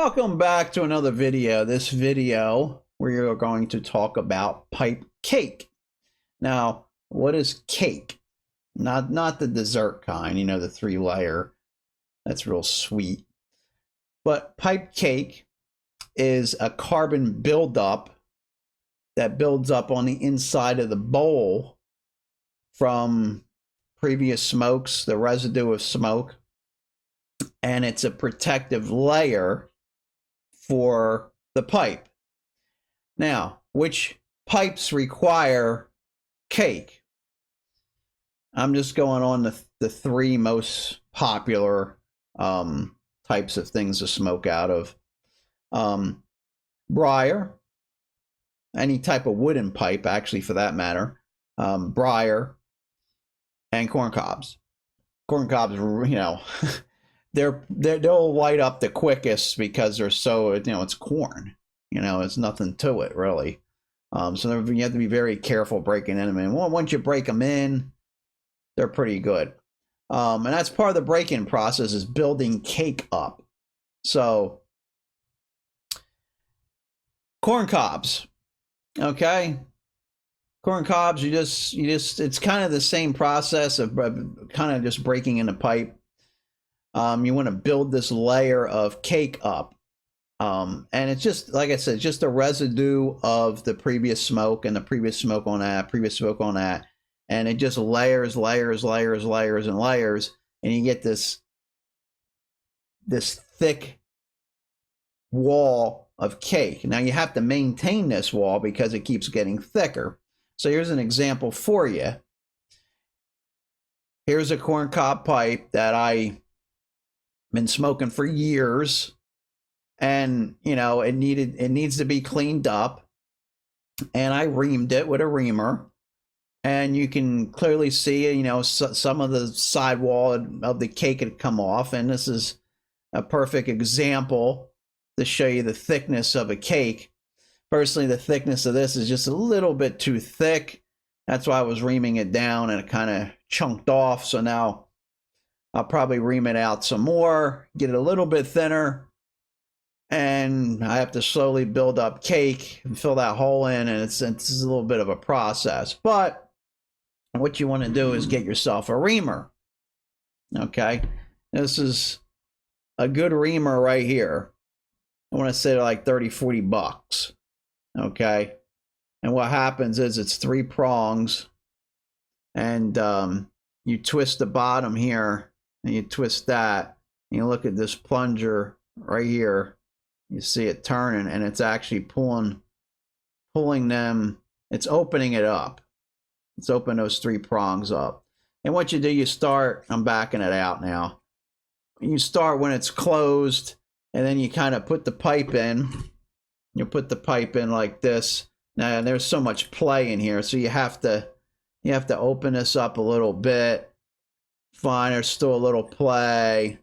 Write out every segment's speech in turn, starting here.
Welcome back to another video. This video, we are going to talk about pipe cake. Now, what is cake? Not the dessert kind, you know, the 3-layer. That's real sweet. But pipe cake is a carbon buildup that builds up on the inside of the bowl from previous smokes, the residue of smoke, and it's a protective layer for the pipe. Now, which pipes require cake? I'm just going on the three most popular types of things to smoke out of. Briar, any type of wooden pipe, actually, for that matter. Briar and corn cobs. Corn cobs, you know, they'll light up the quickest because they're so, you know, it's corn. You know, it's nothing to it really. So you have to be very careful breaking them in. Well, once you break them in, they're pretty good. And that's part of the break-in process, is building cake up. So corn cobs, okay. Corn cobs, you just it's kind of the same process of kind of just breaking in a pipe. You want to build this layer of cake up. And it's just, like I said, just a residue of the previous smoke and the previous smoke on that, previous smoke on that. And it just layers, layers, layers, layers, and layers. And you get this thick wall of cake. Now you have to maintain this wall because it keeps getting thicker. So here's an example for you. Here's a corncob pipe that I've been smoking for years, and you know it needs to be cleaned up, and I reamed it with a reamer, and you can clearly see, you know, some of the sidewall of the cake had come off, and this is a perfect example to show you the thickness of a cake. Personally, the thickness of this is just a little bit too thick. That's why I was reaming it down, and it kind of chunked off. So now I'll probably ream it out some more, get it a little bit thinner, and I have to slowly build up cake and fill that hole in, and it's a little bit of a process. But what you want to do is get yourself a reamer. Okay, this is a good reamer right here. I want to say like 30-40 bucks. Okay, and what happens is it's 3 prongs, and you twist the bottom here, and you twist that, and you look at this plunger right here. You see it turning, and it's actually pulling them. It's opening it up. It's opening those 3 prongs up. And what you do, you start. I'm backing it out now. You start when it's closed, and then you kind of put the pipe in. You put the pipe in like this. Now there's so much play in here, so you have to open this up a little bit. Fine, there's still a little play.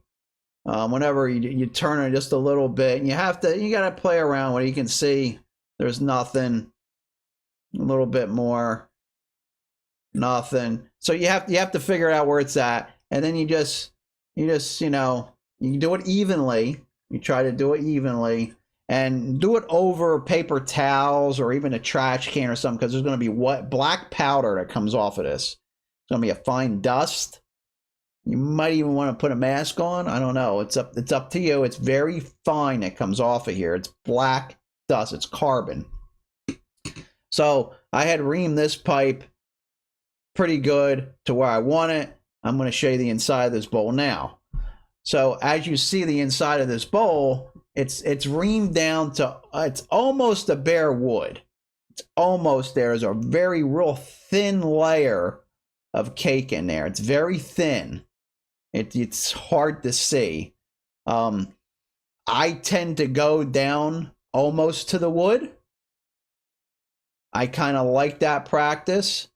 Whenever you turn it just a little bit, and you gotta play around with it. You can see there's nothing. A little bit more, nothing. So you have to figure out where it's at, and then you just you know, you do it evenly. You try to do it evenly. And do it over paper towels or even a trash can or something, because there's going to be black powder that comes off of this. It's going to be a fine dust. You might even want to put a mask on. I don't know. It's up to you. It's very fine that comes off of here. It's black dust. It's carbon. So I had reamed this pipe pretty good to where I want it. I'm going to show you the inside of this bowl now. So as you see the inside of this bowl, it's reamed down to, it's almost a bare wood. It's almost, there's a very real thin layer of cake in there. It's very thin. It's hard to see. I tend to go down almost to the wood. I kind of like that practice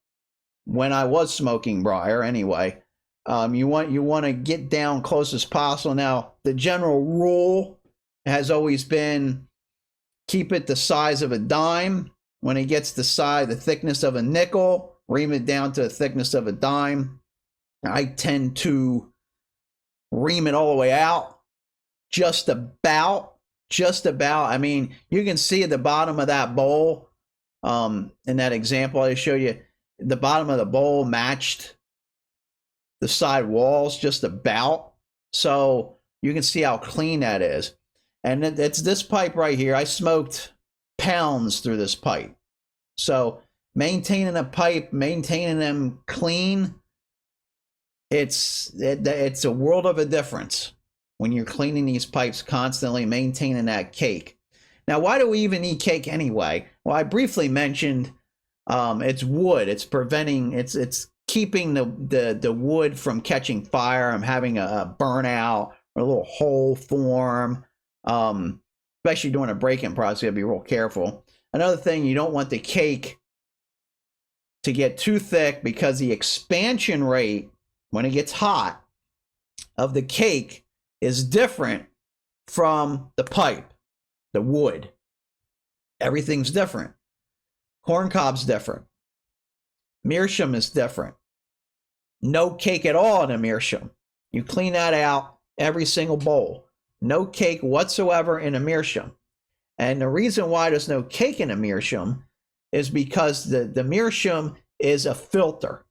when I was smoking briar anyway. You want to get down close as possible. Now, the general rule has always been keep it the size of a dime. When it gets the thickness of a nickel, ream it down to the thickness of a dime. I tend to ream it all the way out, just about, just about, I mean, you can see at the bottom of that bowl, in that example I showed you, the bottom of the bowl matched the side walls just about. So you can see how clean that is. And it's this pipe right here. I smoked pounds through this pipe. So maintaining a pipe, maintaining them clean, it's a world of a difference when you're cleaning these pipes constantly, maintaining that cake. Now, why do we even need cake anyway? Well, I briefly mentioned it's wood. It's preventing, it's keeping the wood from catching fire and having a burnout or a little hole form. Especially during a break-in process, you gotta be real careful. Another thing, you don't want the cake to get too thick, because the expansion rate when it gets hot of the cake is different from the pipe, the wood. Everything's different. Corncob's different. Meerschaum is different. No cake at all in a Meerschaum. You clean that out every single bowl. No cake whatsoever in a Meerschaum. And the reason why there's no cake in a Meerschaum is because the Meerschaum is a filter,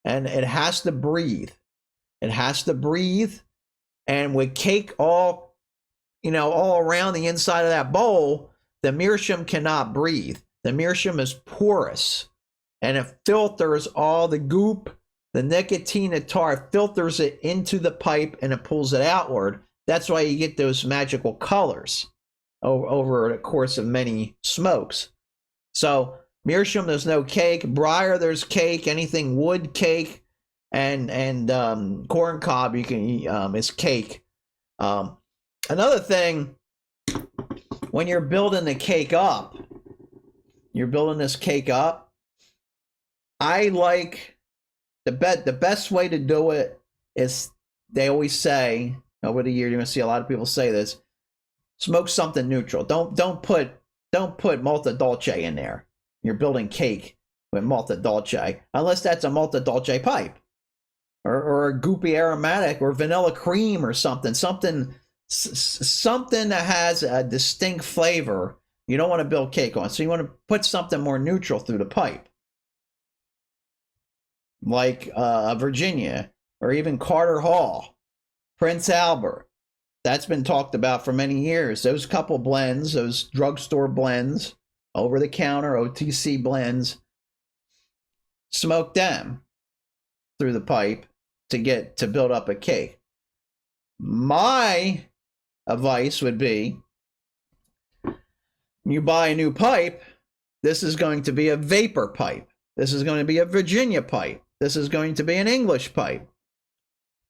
and it has to breathe. It has to breathe. And with cake all around the inside of that bowl, the Meerschaum cannot breathe. The Meerschaum is porous, and it filters all the goop, the nicotine, the tar, filters it into the pipe, and it pulls it outward. That's why you get those magical colors over the course of many smokes. So Meerschaum, there's no cake. Briar, there's cake. Anything wood, cake, and corncob, you can is cake. Another thing, when you're building the cake up, you're building this cake up, I like the best way to do it is, they always say over the year, you're gonna see a lot of people say this: smoke something neutral. Don't put malta dolce in there. You're building cake with malta dolce, unless that's a malta dolce pipe, or a goopy aromatic, or vanilla cream, or something that has a distinct flavor. You don't want to build cake on, so you want to put something more neutral through the pipe, like Virginia, or even Carter Hall, Prince Albert. That's been talked about for many years. Those couple blends, those drugstore blends, over-the-counter OTC blends, smoke them through the pipe to build up a cake. My advice would be, you buy a new pipe, this is going to be a vapor pipe. This is going to be a Virginia pipe. This is going to be an English pipe.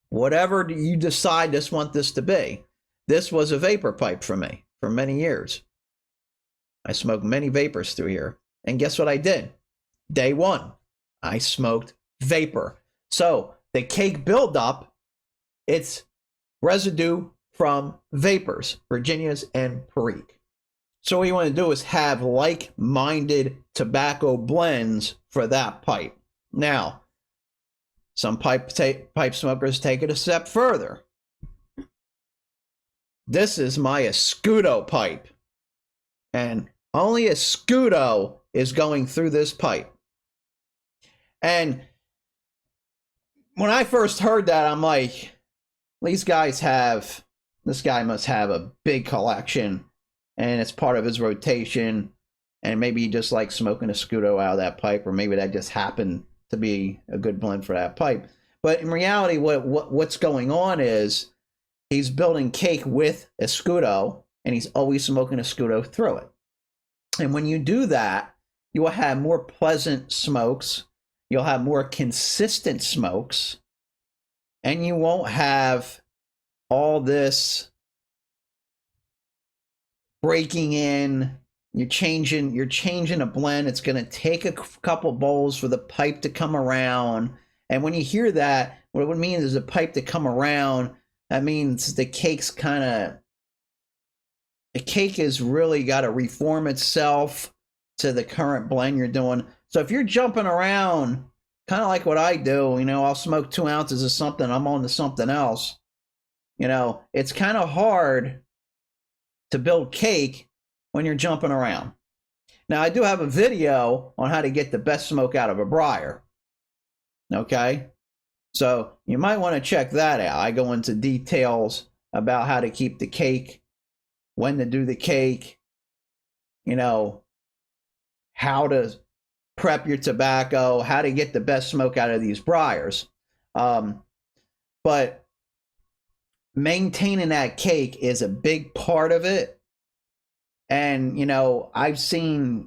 Whatever you decide want this to be. This was a vapor pipe for me for many years. I smoked many vapors through here. And guess what I did? Day one, I smoked vapor. So the cake buildup, it's residue from vapors, Virginias and Perique. So what you want to do is have like-minded tobacco blends for that pipe. Now, some pipe smokers take it a step further. This is my Escudo pipe, and only Escudo is going through this pipe. And when I first heard that, I'm like, this guy must have a big collection, and it's part of his rotation, and maybe he just likes smoking Escudo out of that pipe, or maybe that just happened to be a good blend for that pipe. But in reality, what's going on is he's building cake with Escudo, and he's always smoking Escudo through it. And when you do that, you will have more pleasant smokes, you'll have more consistent smokes, and you won't have all this breaking in. You're changing a blend. It's going to take a couple bowls for the pipe to come around. And when you hear that, what it means is the pipe to come around, that means the cake has really got to reform itself to the current blend you're doing. So if you're jumping around, kind of like what I do, I'll smoke 2 ounces of something, I'm on to something else. It's kind of hard to build cake when you're jumping around. Now, I do have a video on how to get the best smoke out of a briar. Okay? So you might want to check that out. I go into details about how to keep the cake, when to do the cake, you know, how to prep your tobacco, how to get the best smoke out of these briars. But maintaining that cake is a big part of it. And, you know, you've seen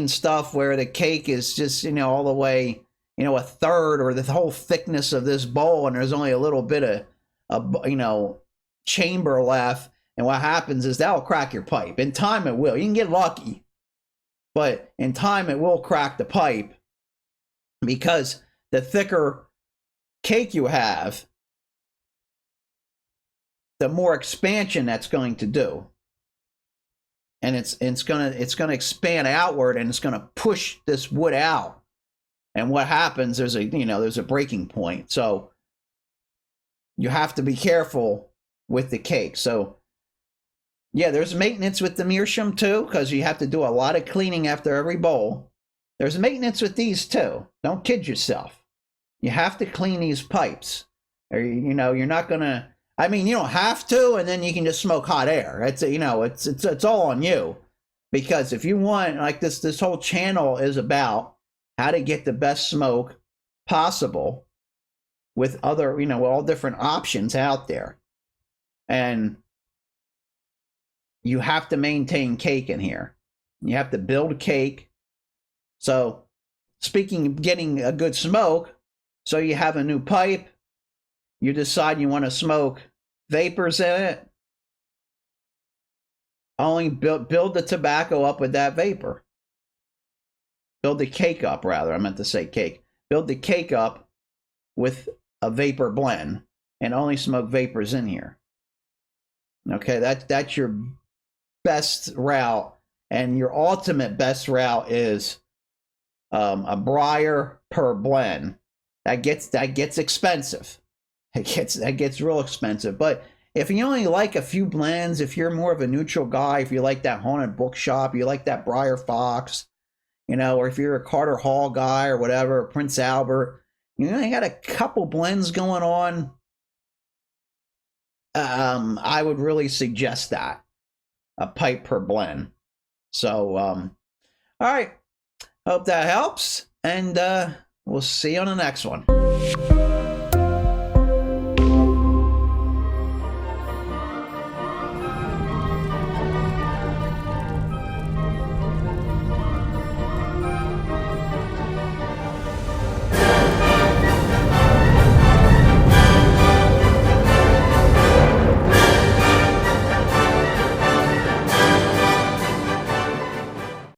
stuff where the cake is just, you know, all the way, you know, a third or the whole thickness of this bowl, and there's only a little bit of you know, chamber left. And what happens is that'll crack your pipe. In time it will. You can get lucky, but in time it will crack the pipe, because the thicker cake you have, the more expansion that's going to do. And it's gonna expand outward, and it's gonna push this wood out. And what happens, there's a breaking point. So you have to be careful with the cake. So yeah, there's maintenance with the Meerschaum too, because you have to do a lot of cleaning after every bowl. There's maintenance with these too. Don't kid yourself. You have to clean these pipes, or you know, you're not gonna. I mean, you don't have to, and then you can just smoke hot air. It's, you know, it's all on you. Because if you want, like this whole channel is about how to get the best smoke possible with other, you know, all different options out there. And you have to maintain cake in here. You have to build cake. So speaking of getting a good smoke, so you have a new pipe, you decide you want to smoke vapors in it, only build the tobacco up with that vapor. Build the cake up, rather. I meant to say cake. Build the cake up with a vapor blend, and only smoke vapors in here. Okay, that's your best route, and your ultimate best route is a briar per blend. That gets expensive. That gets real expensive. But if you only like a few blends, if you're more of a neutral guy, if you like that Haunted Bookshop, you like that Briar Fox, you know, or if you're a Carter Hall guy or whatever, Prince Albert, you know, you got a couple blends going on. I would really suggest that, a pipe per blend. So, all right. Hope that helps, and we'll see you on the next one.